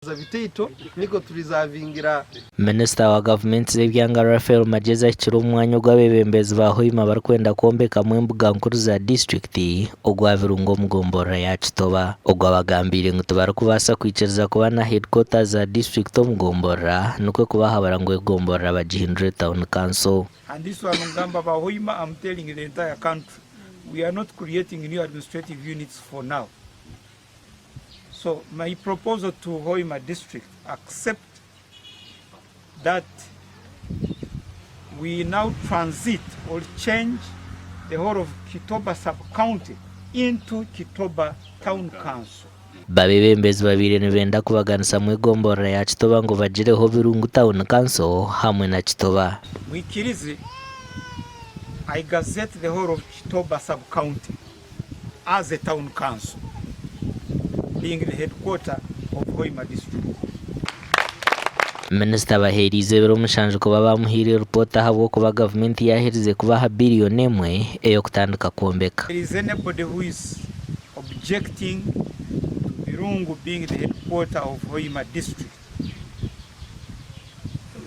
kuza biteito niko tulizavingira. Minister wa government z'ebyanga Raphael Mageza kiri umwanya gw'abebembezi ba Hoima barikwenda kwombeka mu mbuga nkuru za district ogwa Virungo mugombora ya Kitoba ogwabagambire ngo tubarikubasa kwikiriza kuba na headquarters za district omugombora nuko kubaha barangwe gombora bagihindure town council. And this one ngamba ba Hoima, I'm telling the entire country, we are not creating new administrative units for now. So my proposal to Hoima district, accept that we now transit or change the whole of Kitoba sub-county into Kitoba town council. Babebembezi babiri nibenda kubaganisa mu igombora ya Kitoba ngo bagireho Virungu town council hamwe na Kitoba. Mwikirize, I gazette the whole of Kitoba sub-county as a town council, being the headquarter of Hoima district. Minister baherize biro mushanje kuba bamuhire report ahabo kuba government yaherize kubaha billion emwe eyo kutandika kwombeka. There is anybody who is objecting to Virungu being the headquarter of Hoima district.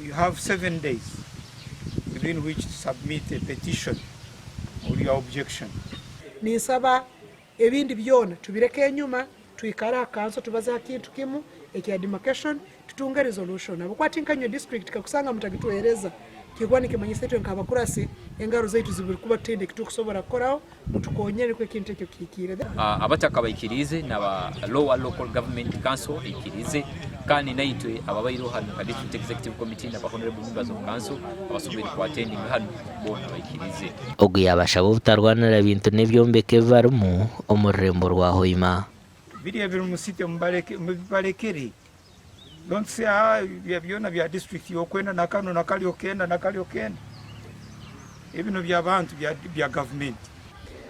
You have 7 days within which to submit a petition or your objection. Nisaba ebindi byona tubireke enyuma tuikara kanso tubaza kintu kimu ekya demarcation tutunga resolution abukwatinkanyo district kakusanga mutagituhereza kigwani kimanyisitwe nkabakurasi engaro zaitu zibirikuba tende kitukusobora koraho mutukonyere kwe kintu ekyo kikire abataka bayikirize naba lower local government council ikirize kandi naitwe ababayiro hano ka district executive committee naba honorable members of council abasubiri ku attending hano bona bayikirize oguya bashabo butarwanira ibintu nebyombeke barumu omurembo rwa Hoima Biriya biri mu site mubarekere. Don't say byona bya district yokwenda nakano nakali okenda nakali okenda. Ebino by'abantu bya government.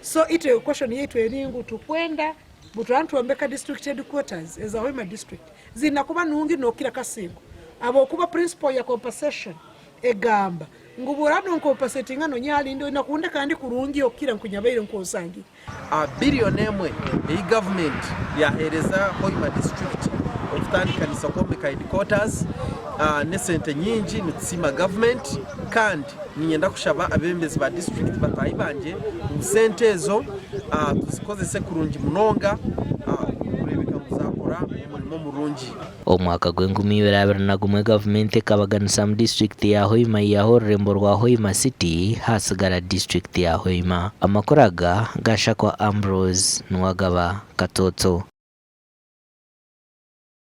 So ite question yetu eringu tukwenda butantu ombeka district headquarters as a Hoima district zinakuba nungi nokira kasingo abo kuba principle ya compensation egamba nguburano compensate ngano nyali ndo nakunda kandi kurungi okira nkunyabaire nkosangi billion emwe e government yahereza Hoima district okutandikaniza kwombeka headquarters ne sente nyingi nitsima government kandi ninyenda kushaba abembezi ba district batayi banje mu sente ezo tuzikozese kurungi munonga kurebeka muzakora umurimo murungi. Omwaka gw'2021 government kabaganisa mu district ya Hoima yaho rembo rwa Hoima city hasigara district ya Hoima amakoraga gashakwa Ambrose Nwagaba Katoto.